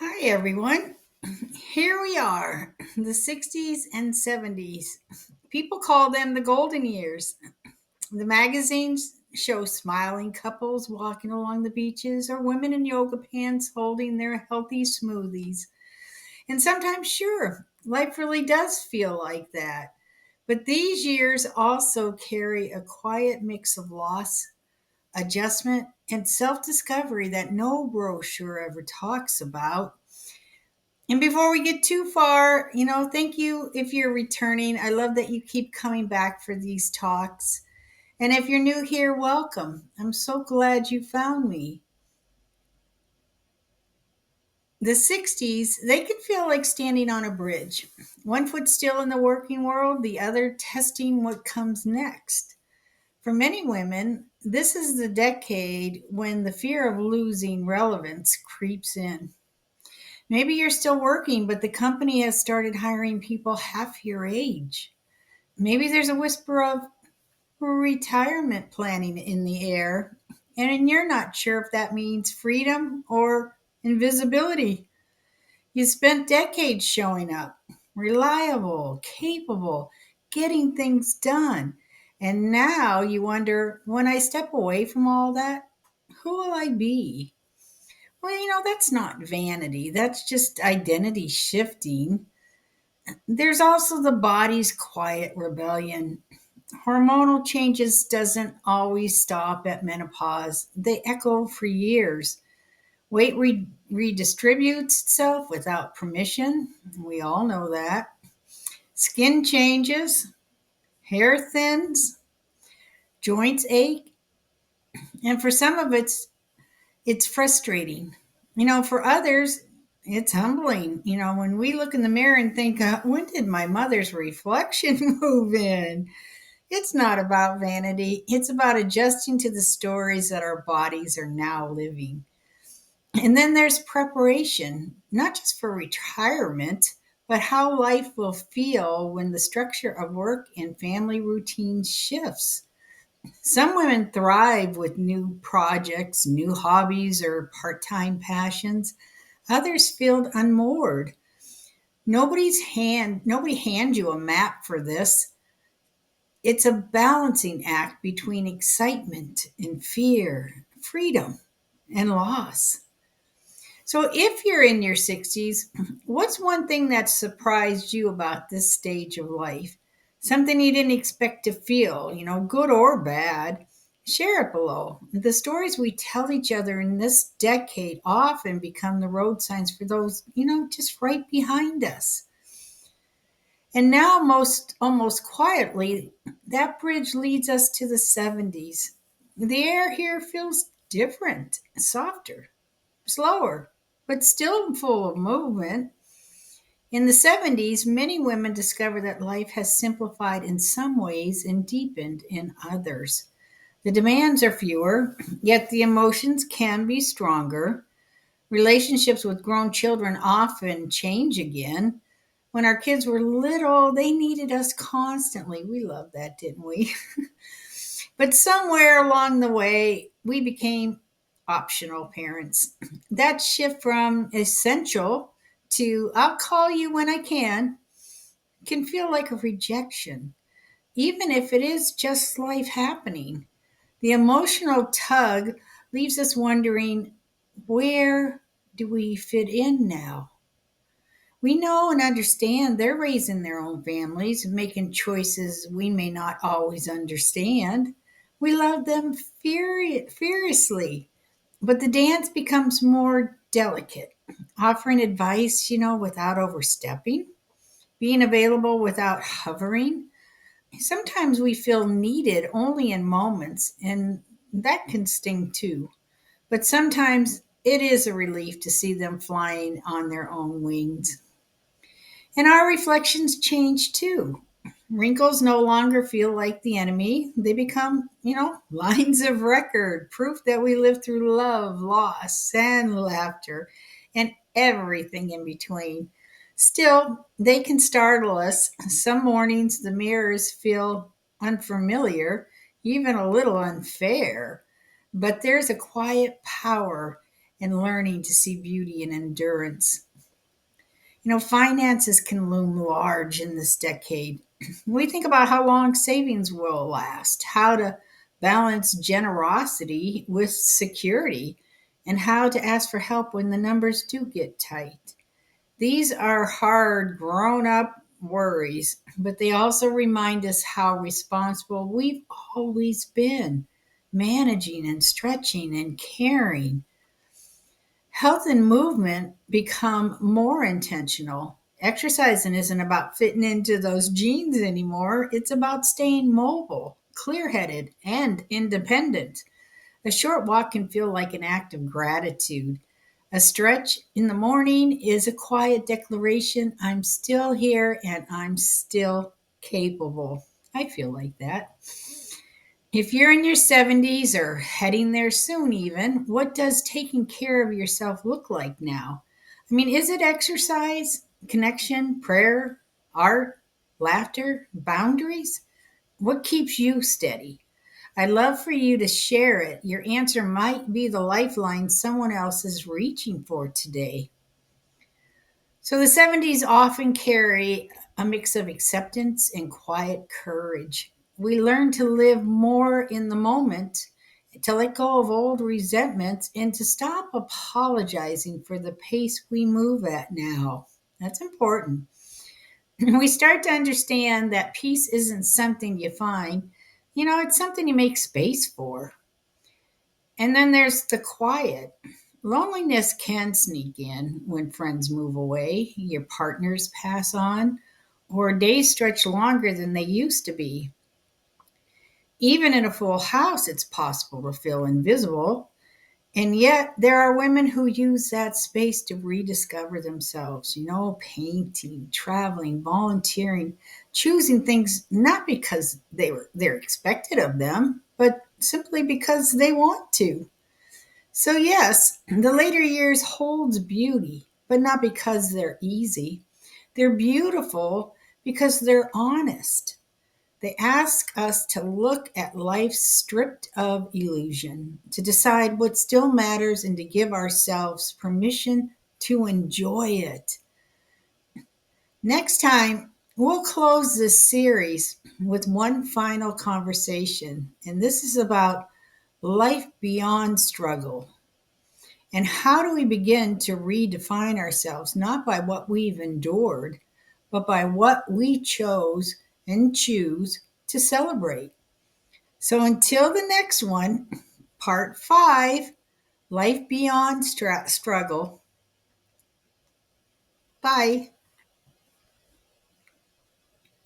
Hi, everyone. Here we are, the 60s and 70s. People call them the golden years. The magazines show smiling couples walking along the beaches or women in yoga pants holding their healthy smoothies. And sometimes, sure, life really does feel like that. But these years also carry a quiet mix of loss, adjustment, and self discovery that no brochure ever talks about. And before we get too far, thank you if you're returning. I love that you keep coming back for these talks. And if you're new here, welcome. I'm so glad you found me. The 60s, they can feel like standing on a bridge. One foot still in the working world, the other testing what comes next. For many women, this is the decade when the fear of losing relevance creeps in. Maybe you're still working, but the company has started hiring people half your age. Maybe there's a whisper of retirement planning in the air, and you're not sure if that means freedom or invisibility. You spent decades showing up, reliable, capable, getting things done. And now you wonder, when I step away from all that, who will I be? Well, that's not vanity. That's just identity shifting. There's also the body's quiet rebellion. Hormonal changes doesn't always stop at menopause. They echo for years. Weight redistributes itself without permission. We all know that. Skin changes, hair thins, joints ache, and for some of it's frustrating. For others, it's humbling. When we look in the mirror and think, when did my mother's reflection move in? It's not about vanity, it's about adjusting to the stories that our bodies are now living. And then there's preparation, not just for retirement, but how life will feel when the structure of work and family routine shifts. Some women thrive with new projects, new hobbies, or part time passions. Others feel unmoored. Nobody hands you a map for this. It's a balancing act between excitement and fear, freedom and loss. So if you're in your 60s, what's one thing that surprised you about this stage of life? Something you didn't expect to feel, good or bad. Share it below. The stories we tell each other in this decade often become the road signs for those, just right behind us. And now, most almost quietly, that bridge leads us to the 70s. The air here feels different, softer, slower, but still full of movement. In the 70s, many women discover that life has simplified in some ways and deepened in others. The demands are fewer, yet the emotions can be stronger. Relationships with grown children often change again. When our kids were little, they needed us constantly. We loved that, didn't we? But somewhere along the way, we became optional parents. That shift from essential to I'll call you when I can feel like a rejection, even if it is just life happening. The emotional tug leaves us wondering, where do we fit in now? We know and understand they're raising their own families, making choices we may not always understand. We love them furiously, but the dance becomes more delicate, offering advice, without overstepping, being available without hovering. Sometimes we feel needed only in moments, and that can sting too. But sometimes it is a relief to see them flying on their own wings. And our reflections change too. Wrinkles no longer feel like the enemy. They become, lines of record, proof that we live through love, loss, and laughter, and everything in between. Still, they can startle us. Some mornings the mirrors feel unfamiliar, even a little unfair. But there's a quiet power and learning to see beauty and endurance. Finances can loom large in this decade. We think about how long savings will last, how to balance generosity with security, and how to ask for help when the numbers do get tight. These are hard, grown up worries, but they also remind us how responsible we've always been, managing and stretching and caring. Health and movement become more intentional. Exercising isn't about fitting into those jeans anymore, it's about staying mobile, clear headed, and independent. A short walk can feel like an act of gratitude. A stretch in the morning is a quiet declaration: I'm still here and I'm still capable. I feel like that. If you're in your 70s or heading there soon, even, what does taking care of yourself look like now? I mean, is it exercise, connection, prayer, art, laughter, boundaries? What keeps you steady? I'd love for you to share it. Your answer might be the lifeline someone else is reaching for today. So the 70s often carry a mix of acceptance and quiet courage. We learn to live more in the moment, to let go of old resentments, and to stop apologizing for the pace we move at now. That's important. We start to understand that peace isn't something you find, it's something you make space for. And then there's the quiet. Loneliness can sneak in when friends move away, your partners pass on, or days stretch longer than they used to be. Even in a full house, it's possible to feel invisible. And yet, there are women who use that space to rediscover themselves, painting, traveling, volunteering, choosing things not because they're expected of them, but simply because they want to. So, yes, the later years holds beauty, but not because they're easy. They're beautiful because they're honest. They ask us to look at life stripped of illusion, to decide what still matters, and to give ourselves permission to enjoy it. Next time, we'll close this series with one final conversation, and this is about life beyond struggle. And how do we begin to redefine ourselves, not by what we've endured, but by what we chose and choose to celebrate? So until the next one, part 5, Life Beyond Struggle. Bye.